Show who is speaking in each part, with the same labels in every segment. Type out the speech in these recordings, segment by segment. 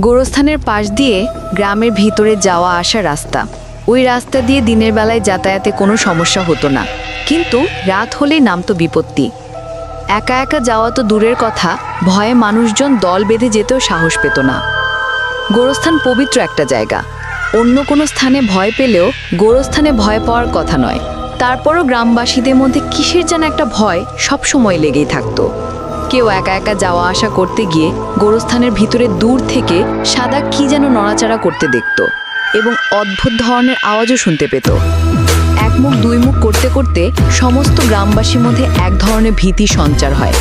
Speaker 1: গোরস্থানের পাশ দিয়ে গ্রামের ভিতরে যাওয়া আসা রাস্তা। ওই রাস্তা দিয়ে দিনের বেলায় যাতায়াতে কোনো সমস্যা হতো না, কিন্তু রাত হলেই নামতো বিপত্তি। একা একা যাওয়া তো দূরের কথা, ভয়ে মানুষজন দল বেঁধে যেতেও সাহস পেত না। গোরস্থান পবিত্র একটা জায়গা, অন্য কোনো স্থানে ভয় পেলেও গোরস্থানে ভয় পাওয়ার কথা নয়। তারপরও গ্রামবাসীদের মধ্যে কিসের যেন একটা ভয় সবসময় লেগেই থাকতো। কেউ একা একা যাওয়া আসা করতে গিয়ে গোরস্থানের ভিতরে দূর থেকে সাদা কি যেন নড়াচড়া করতে দেখত এবং অদ্ভুত ধরনের আওয়াজও শুনতে পেত। এক মুখ দুই মুখ করতে করতে সমস্ত গ্রামবাসীর মধ্যে এক ধরনের ভীতি সঞ্চার হয়।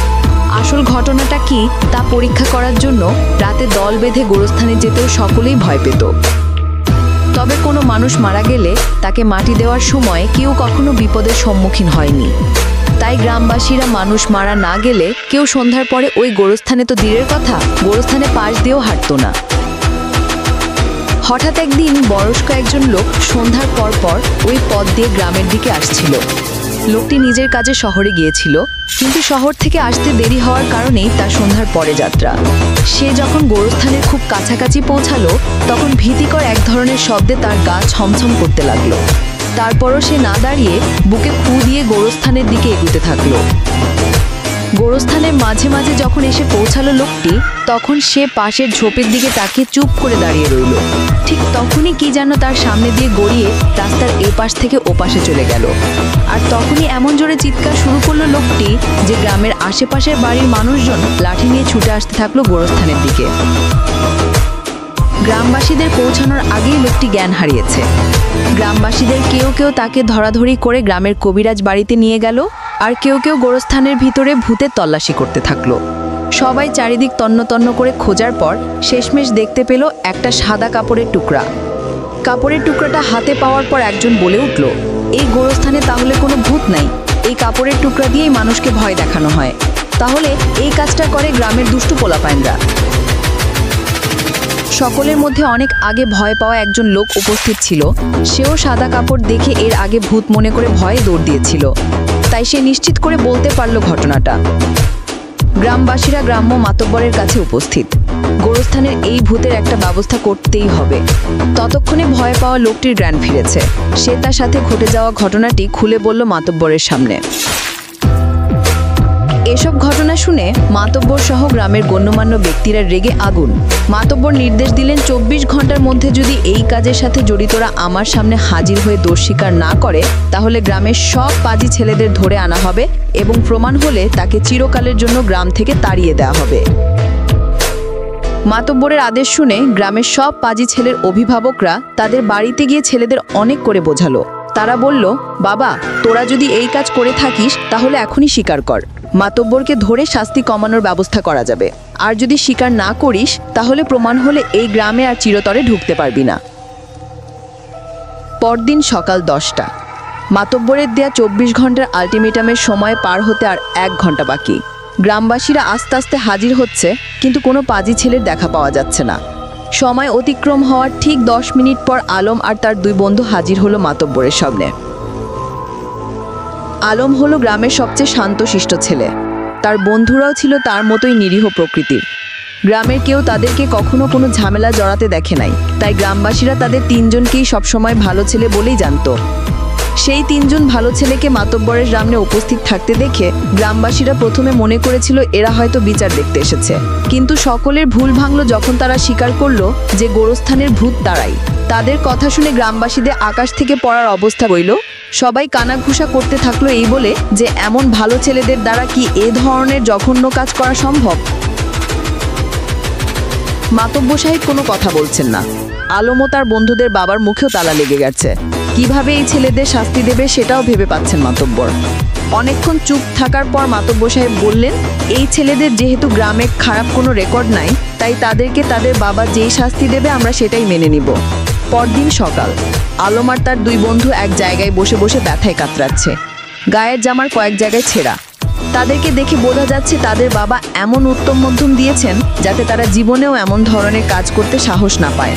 Speaker 1: আসল ঘটনাটা কি তা পরীক্ষা করার জন্য রাতে দল বেঁধে গোরস্থানে যেতেও সকলেই ভয় পেত। তবে কোনো মানুষ মারা গেলে তাকে মাটি দেওয়ার সময় কেউ কখনো বিপদের সম্মুখীন হয়নি। তাই গ্রামবাসীরা মানুষ মারা না গেলে কেউ সন্ধ্যার পরে ওই গোরস্থানে তো দূরের কথা, গোরস্থানে পাশ দিয়েও হাঁটত না। হঠাৎ একদিন বয়স্ক একজন লোক সন্ধ্যার পর ওই পথ দিয়ে গ্রামের দিকে আসছিল। লোকটি নিজের কাজে শহরে গিয়েছিল, কিন্তু শহর থেকে আসতে দেরি হওয়ার কারণেই তার সন্ধ্যার পরে যাত্রা। সে যখন গোরস্থানের খুব কাছাকাছি পৌঁছালো, তখন ভীতিকর এক ধরনের শব্দে তার গা ছমছম করতে লাগলো। তারপরও সে না দাঁড়িয়ে বুকে ফু দিয়ে গোরস্থানের দিকে এগুতে থাকলো। গোরস্থানের মাঝে মাঝে যখন এসে পৌঁছালো লোকটি, তখন সে পাশের ঝোপের দিকে তাকিয়ে চুপ করে দাঁড়িয়ে রইল। ঠিক তখনই কি যেন তার সামনে দিয়ে গড়িয়ে রাস্তার এপাশ থেকে ওপাশে চলে গেল। আর তখনই এমন জোরে চিৎকার শুরু করলো লোকটি যে গ্রামের আশেপাশের বাড়ির মানুষজন লাঠি নিয়ে ছুটে আসতে থাকলো গোরস্থানের দিকে। গ্রামবাসীদের পৌঁছানোর আগেই লোকটি জ্ঞান হারিয়েছে। গ্রামবাসীদের কেউ কেউ তাকে ধরাধরি করে গ্রামের কবিরাজ বাড়িতে নিয়ে গেল, আর কেউ কেউ গোরস্থানের ভিতরে ভূতের তল্লাশি করতে থাকলো। সবাই চারিদিক তন্ন তন্ন করে খোঁজার পর শেষমেশ দেখতে পেল একটা সাদা কাপড়ের টুকরা। কাপড়ের টুকরাটা হাতে পাওয়ার পর একজন বলে উঠল, এই গোরস্থানে তাহলে কোনো ভূত নাই, এই কাপড়ের টুকরা দিয়েই মানুষকে ভয় দেখানো হয়। তাহলে এই কাজটা করে গ্রামের দুষ্টু পোলাপাইনরা। সকলের মধ্যে অনেক আগে ভয় পাওয়া একজন লোক উপস্থিত ছিল। সেও সাদা কাপড় দেখে এর আগে ভূত মনে করে ভয়ে দৌড় দিয়েছিল, তাই সে নিশ্চিত করে বলতে পারল ঘটনাটা। গ্রামবাসীরা গ্রাম্য মাতব্বরের কাছে উপস্থিত। গোরস্থানের এই ভূতের একটা ব্যবস্থা করতেই হবে। ততক্ষণে ভয় পাওয়া লোকটির জ্ঞান ফিরেছে। সে তার সাথে ঘটে যাওয়া ঘটনাটি খুলে বলল মাতব্বরের সামনে। এসব ঘটনা শুনে মাতব্বর সহ গ্রামের গণ্যমান্য ব্যক্তিরা রেগে আগুন। মাতব্বর নির্দেশ দিলেন 24 ঘন্টার মধ্যে যদি এই কাজের সাথে জড়িতরা আমার সামনে হাজির হয়ে দোষ স্বীকার না করে, তাহলে গ্রামের সব পাজি ছেলেদের ধরে আনা হবে এবং প্রমাণ হলে তাকে চিরকালের জন্য গ্রাম থেকে তাড়িয়ে দেওয়া হবে। মাতব্বরের আদেশ শুনে গ্রামের সব পাজি ছেলের অভিভাবকরা তাদের বাড়িতে গিয়ে ছেলেদের অনেক করে বোঝালো। তারা বলল, বাবা, তোরা যদি এই কাজ করে থাকিস তাহলে এখনই স্বীকার কর। মাতব্বরকে ধরে শাস্তি কমানোর ব্যবস্থা করা যাবে। আর যদি স্বীকার না করিস তাহলে প্রমাণ হলে এই গ্রামে আর চিরতরে ঢুকতে পারবি না। পরদিন সকাল 10টা। মাতব্বরের দেয়া 24 ঘন্টার আলটিমেটামের সময় পার হতে আর 1 ঘন্টা বাকি। গ্রামবাসীরা আস্তে আস্তে হাজির হচ্ছে, কিন্তু কোনো পাজি ছেলের দেখা পাওয়া যাচ্ছে না। সময় অতিক্রম হওয়ার ঠিক 10 মিনিট পর আলম আর তার 2 বন্ধু হাজির হলো মাতব্বরের সামনে। আলম হলো গ্রামের সবচেয়ে শান্তশিষ্ট ছেলে। তার বন্ধুরাও ছিল তার মতোই নিরীহ প্রকৃতির। গ্রামের কেউ তাদেরকে কখনো কোনো ঝামেলা জড়াতে দেখে নাই, তাই গ্রামবাসীরা তাদের 3 জনকেই সবসময় ভালো ছেলে বলেই জানত। সেই 3 জন ভালো ছেলেকে মাতব্বরের সামনে উপস্থিত থাকতে দেখে গ্রামবাসীরা প্রথমে মনে করেছিল এরা হয়তো বিচার দেখতে এসেছে, কিন্তু সকলের ভুল ভাঙল যখন তারা স্বীকার করলো যে গোরস্থানের ভূত তারাই। তাদের কথা শুনে গ্রামবাসীদের আকাশ থেকে পড়ার অবস্থা হইল। সবাই কানাঘুষা করতে থাকলো এই বলে যে এমন ভালো ছেলেদের দ্বারা কি এ ধরনের জঘন্য কাজ করা সম্ভব। মাতব্বর সাহেব কোনো কথা বলছেন না। আলম ও তার বন্ধুদের বাবার মুখেও তালা লেগে গেছে। কিভাবে এই ছেলেদের শাস্তি দেবে সেটাও ভেবে পাচ্ছেন মাতব্বর। অনেকক্ষণ চুপ থাকার পর মাতব্বর সাহেব বললেন, এই ছেলেদের যেহেতু গ্রামে খারাপ কোনো রেকর্ড নাই, তাই তাদেরকে তাদের বাবা যেই শাস্তি দেবে আমরা সেটাই মেনে নিব। পরদিন সকাল। আলম আর তার 2 বন্ধু এক জায়গায় বসে বসে ব্যথায় কাতরাচ্ছে। গায়ের জামার কয়েক জায়গায় ছেঁড়া। তাদেরকে দেখে বোঝা যাচ্ছে তাদের বাবা এমন উত্তম মধ্যম দিয়েছেন যাতে তারা জীবনেও এমন ধরনের কাজ করতে সাহস না পায়।